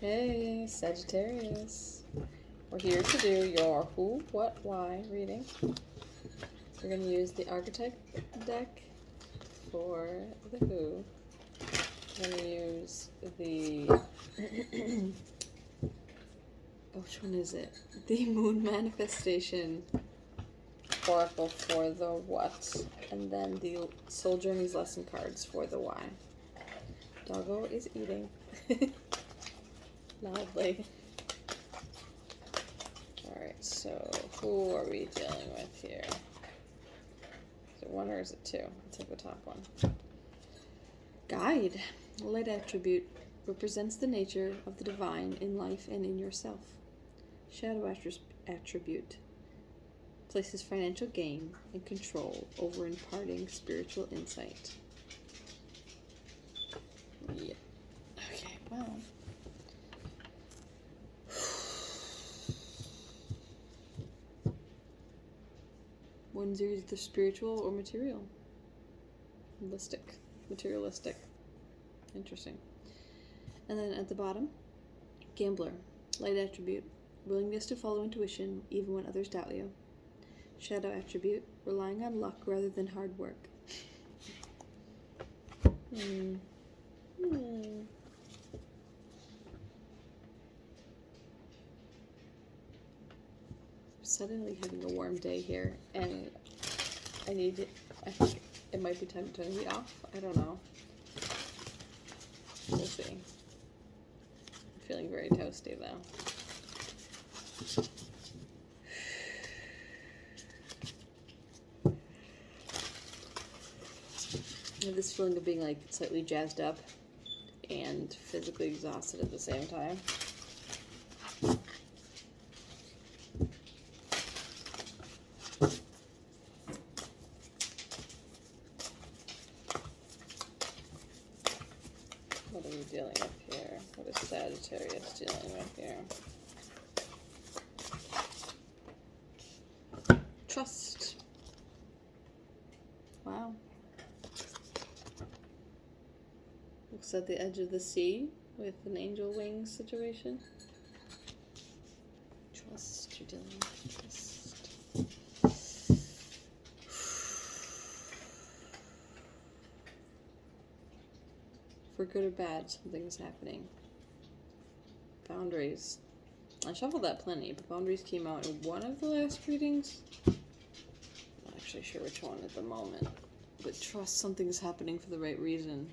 Hey, Sagittarius. We're here to do your who, what, why reading. We're going to use the archetype deck for the who. We're going to use the... which one is it? The Moon Manifestation Oracle for the what. And then the Soul Journeys lesson cards for the why. Doggo is eating. Loudly. Alright, so who are we dealing with here? Is it one or is it two? Let's take the top one. Guide. Light attribute represents the nature of the divine in life and in yourself. Shadow attribute places financial gain and control over imparting spiritual insight. Yeah. Okay, well. One's either spiritual or material. Materialistic. Interesting. And then at the bottom, gambler. Light attribute. Willingness to follow intuition even when others doubt you. Shadow attribute. Relying on luck rather than hard work. Suddenly having a warm day here, and I think it might be time to turn the off. I don't know. We'll see. I'm feeling very toasty though. I have this feeling of being like slightly jazzed up and physically exhausted at the same time. What are we dealing with here? What is Sagittarius dealing with here? Trust. Wow. Looks at the edge of the sea with an angel wings situation. Trust. You're dealing with trust. For good or bad, something's happening. Boundaries. I shuffled that plenty, but boundaries came out in one of the last readings. I'm not actually sure which one at the moment. But trust something's happening for the right reason.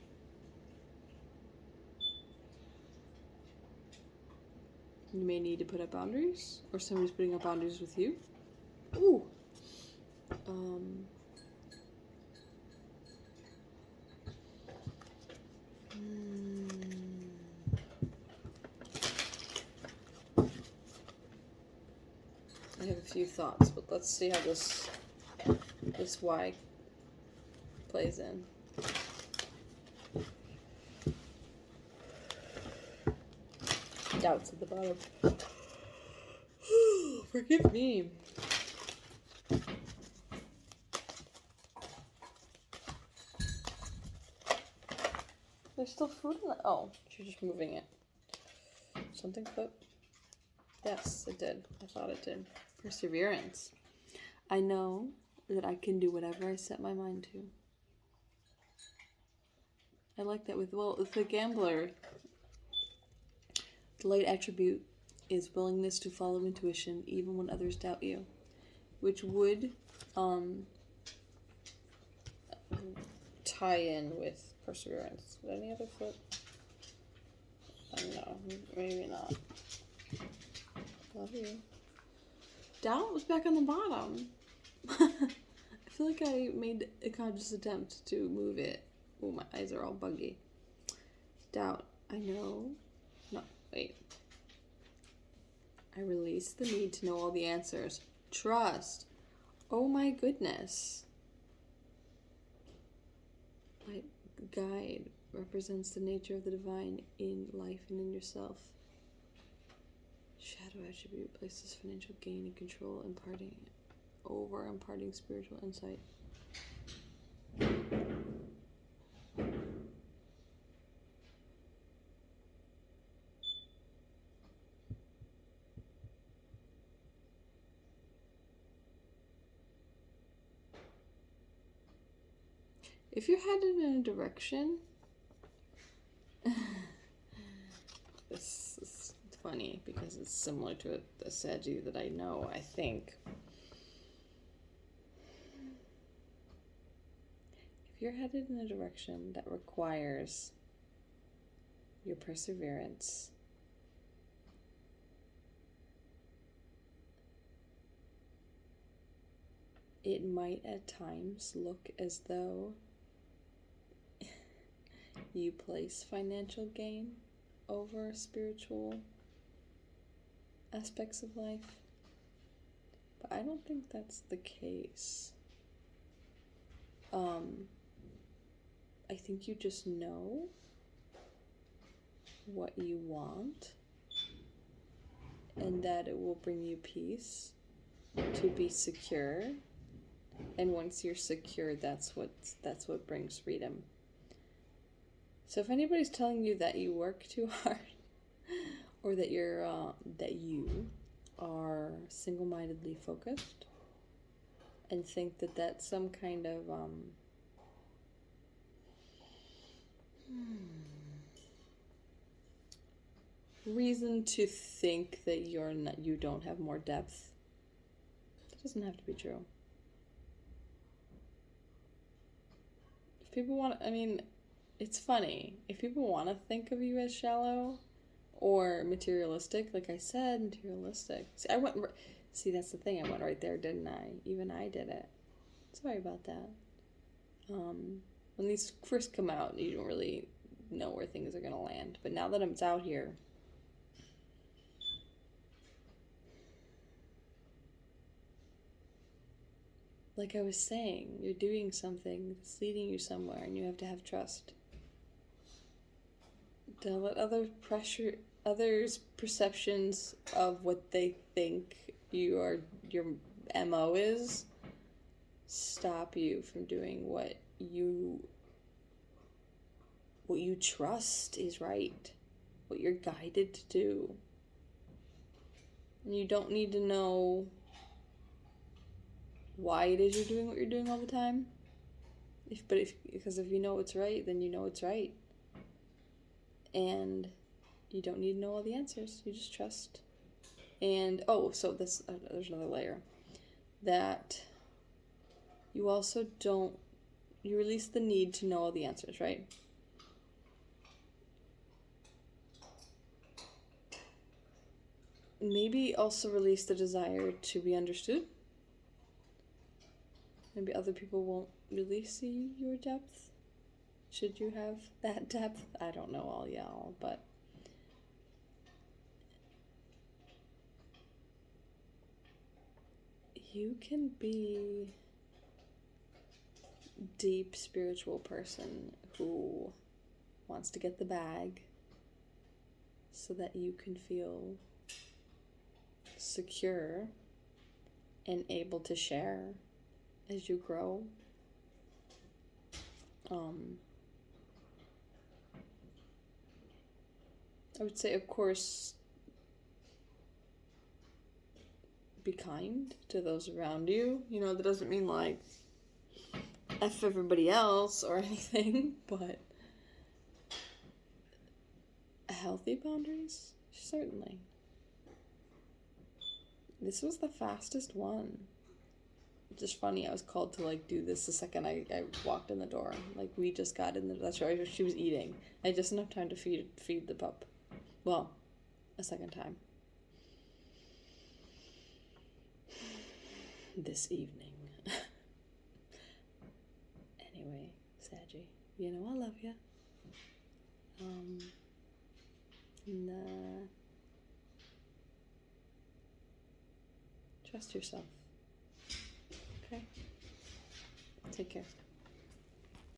You may need to put up boundaries, or somebody's putting up boundaries with you. Ooh. I have a few thoughts, but let's see how this why plays in. Doubts at the bottom. Forgive me. There's still food in that. Oh, you're just moving it. Something flipped? Yes, it did. I thought it did. Perseverance. I know that I can do whatever I set my mind to. I like that with the gambler. The light attribute is willingness to follow intuition even when others doubt you, which would tie in with perseverance. Did any other flip? I don't know. Maybe not. Love you. Doubt was back on the bottom. I feel like I made a conscious attempt to move it. Oh, my eyes are all buggy. Doubt. I know. No, wait. I release the need to know all the answers. Trust. Oh my goodness. Light guide represents the nature of the divine in life and in yourself. Shadow attribute places financial gain and control, imparting spiritual insight. If you're headed in a direction, this is funny because it's similar to a Saggy that I know, I think. If you're headed in a direction that requires your perseverance, it might at times look as though you place financial gain over spiritual aspects of life. But I don't think that's the case. I think you just know what you want and that it will bring you peace to be secure. And once you're secure, that's what brings freedom. So if anybody's telling you that you work too hard, or that you are single-mindedly focused, and think that that's some kind of reason to think that you don't have more depth, that doesn't have to be true. If people want, it's funny. If people want to think of you as shallow or materialistic, like I said, materialistic. See, that's the thing. I went right there, didn't I? Even I did it. Sorry about that. When these first come out, you don't really know where things are going to land. But now that it's out here, like I was saying, you're doing something that's leading you somewhere, and you have to have trust. Don't let others' perceptions of what they think your MO is stop you from doing what you trust is right, what you're guided to do. And you don't need to know why it is you're doing what you're doing all the time. Because if you know it's right, then you know it's right. And you don't need to know all the answers. You just trust. And, there's another layer. That you also you release the need to know all the answers, right? Maybe also release the desire to be understood. Maybe other people won't really see your depth. Should you have that depth? I don't know all y'all, but you can be a deep spiritual person who wants to get the bag so that you can feel secure and able to share as you grow. I would say, of course, be kind to those around you. That doesn't mean like F everybody else or anything, but healthy boundaries, certainly. This was the fastest one. Just funny, I was called to do this the second I walked in the door. We just got in that's right, she was eating. I had just enough time to feed the pup. Well, a second time. This evening. Anyway, Saggy, I love you. Trust yourself. Okay? Take care.